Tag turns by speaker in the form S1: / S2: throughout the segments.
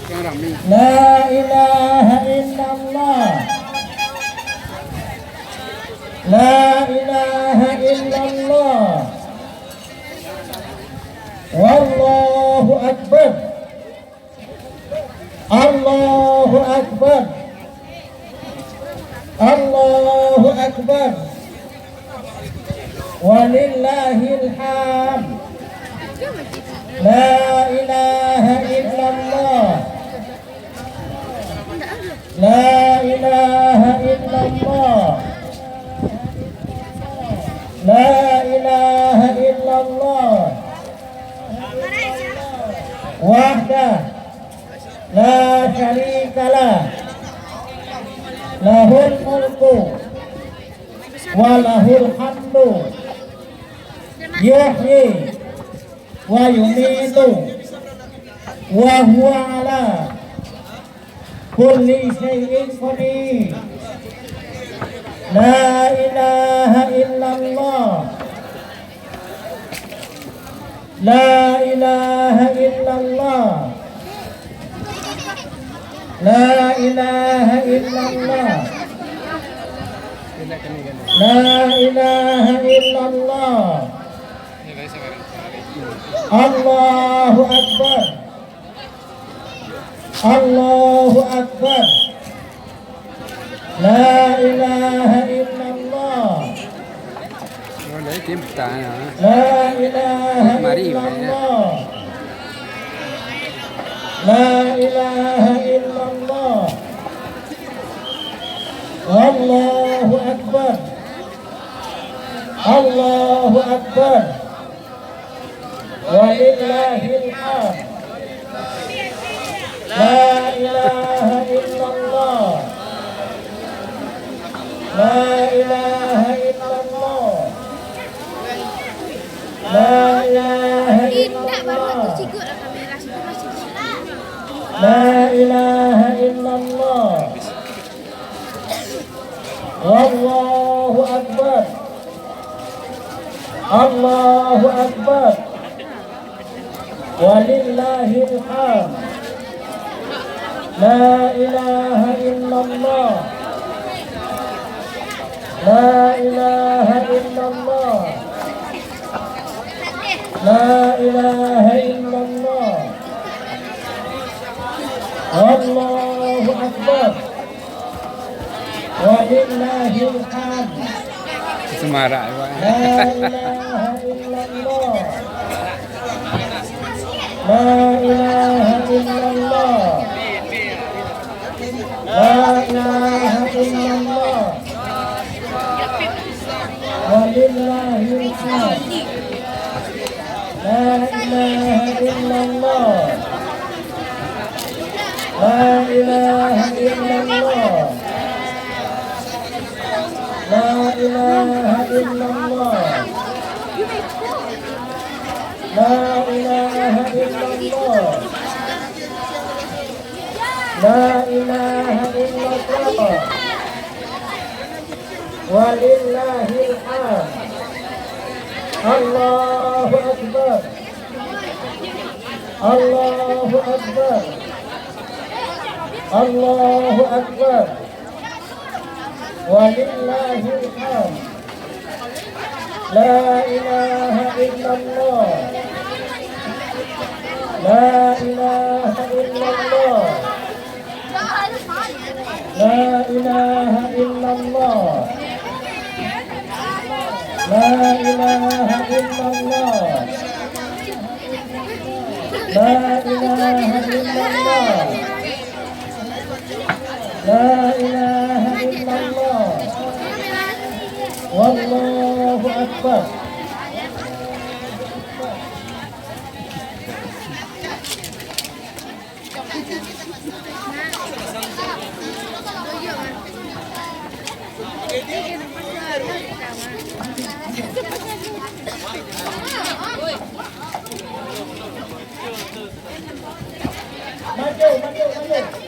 S1: La ilaha illallah. La ilaha illallah. Wallahu akbar. Allahu akbar. Allahu akbar. Walillahil hamd. La ilaha illallah. La ilaha illallah. La ilaha illallah. Wahdah la syarika lah. Lahul mulku wa lahul hamdu. Yuhyi wa yumitu wa huwa ala kulli syai'in qadir. La ilaha illallah. La ilaha illallah. La ilaha illallah. La ilaha illallah. Allahu akbar. Allahu akbar. La ilaha illallah.
S2: Lấy kiếm tài hả?
S1: La ilaha illallah. La ilaha illallah. Allahu akbar. Allahu akbar. Walillahil hamd. La ilaha illallah. La ilaha illallah. La ilaha illallah. La ilaha illallah. Wallahu akbar. Allahu akbar. Walillahil hamd. La ilaha illallah. La ilaha illallah. La ilaha illallah. Allahu akbar. Walillahil hamd.
S2: Semarak quá.
S1: La ilaha illallah. La ilaha illallah. La ilaha illallah. Walillahil hamd. La ilaha illallah. La ilaha illallah. La ilaha illallah. La ilaha illallah. La ilaha illallah. Walillahil hamd. Allahu akbar. Allahu akbar. Allahu akbar. Walillahil hamd. La ilaha illallah. La ilaha illallah. La ilaha illallah. La ilaha illallah. La ilaha illallah. La ilaha illallah. Wallahu akbar. Maju, maju, maju.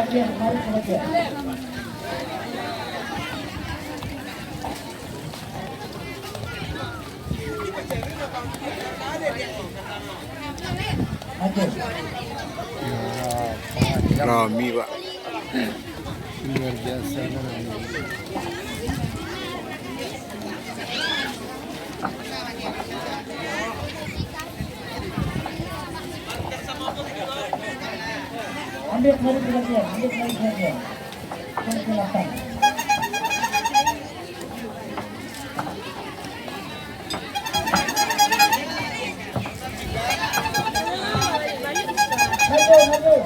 S1: pengajian, mari pengajian. Maju.
S2: Rami pak. Luar biasa.
S1: Ambil mari pengajian, ambil mari pengajian. Silakan. Maju, maju.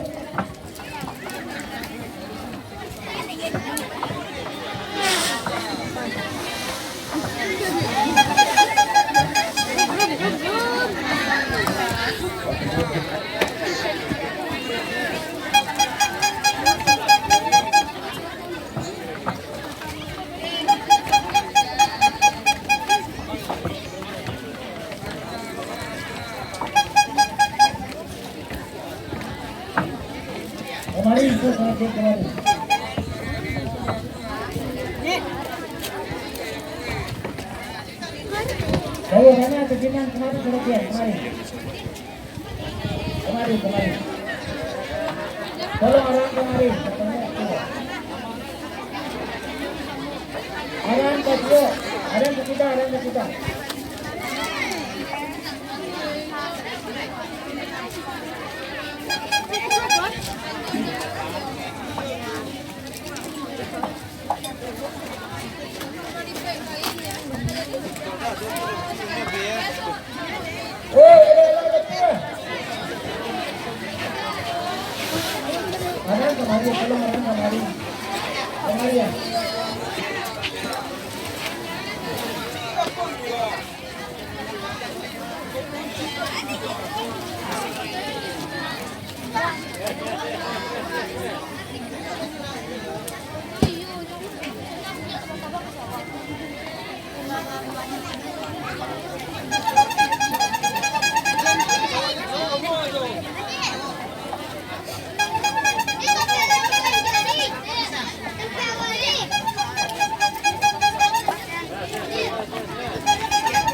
S1: Kemari, kemari. Bawa sana ke sini, kemari, kemari. Kemari. Tolong orang kemari. Orang ke kita. Orang kemari, tolong orang kemari. Kemari ya.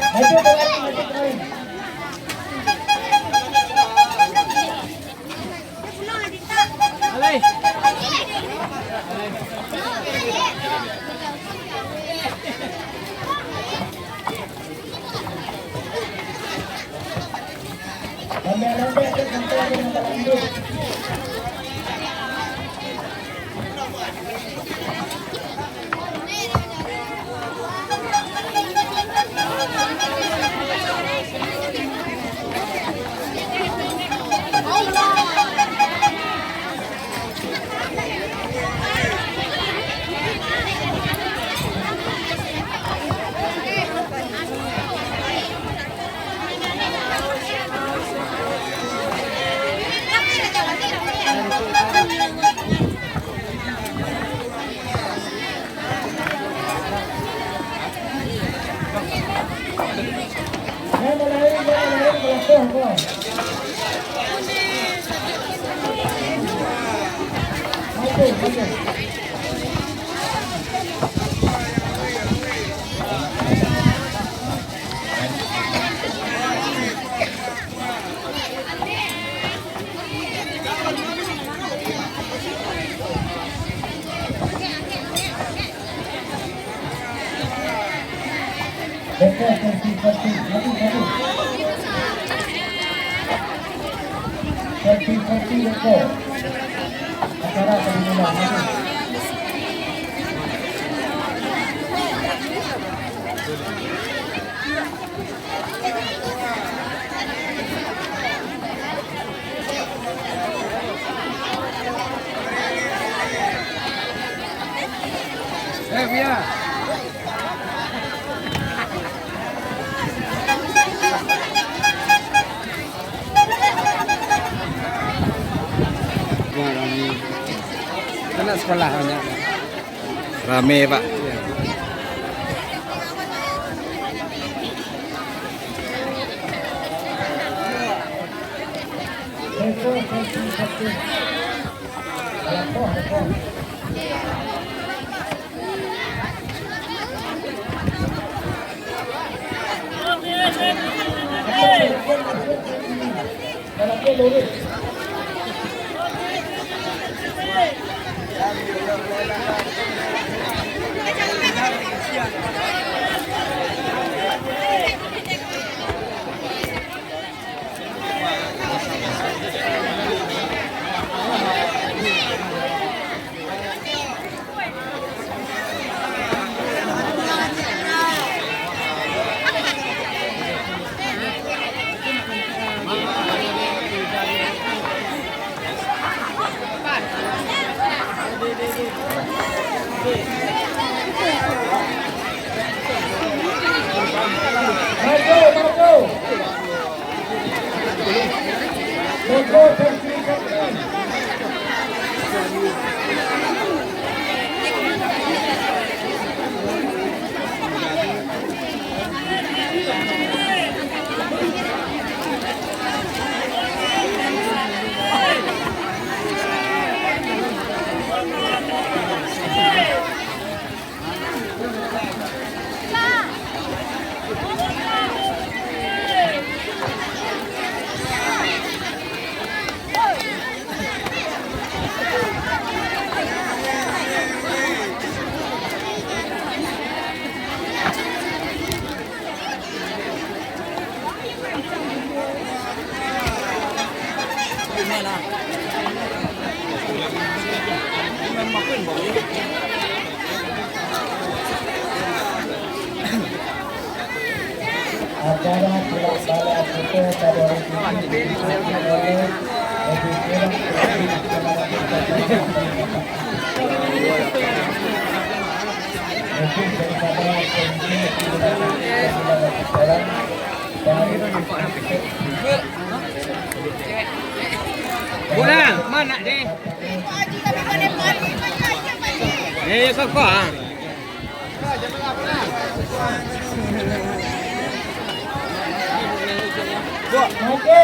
S1: Maju kemari. Lambai ke sampai dengan lanjut. Selfie rekor. Acara akan dimulai.
S2: Via. Anak sekolah banyak.
S3: Rame pak.
S2: Ya.
S1: Acara Pulau Bala Putra pada hari ini dilakukan oleh lebih kurang mungkin daripada kondisi sekarang
S2: Bola, mana deh? Kok ah.
S1: Oke.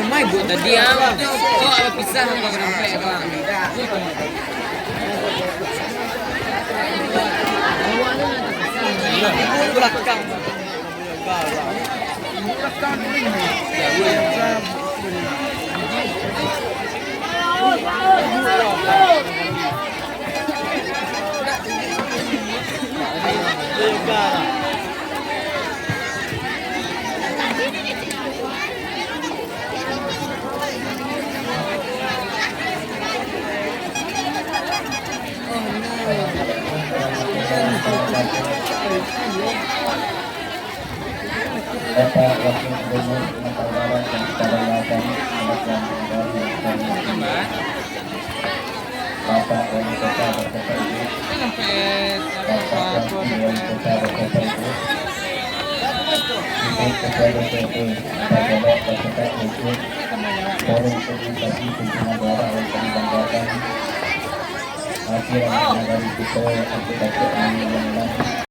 S4: Mai buat tadi ah. Kok ada pisah apa kerempek bang? Belakang.
S1: Bapak Wakil Gubernur Sumatera Barat dan Kedaulatan Bapak Wali Kota Berkata
S2: sampai
S1: Akhirnya dari kita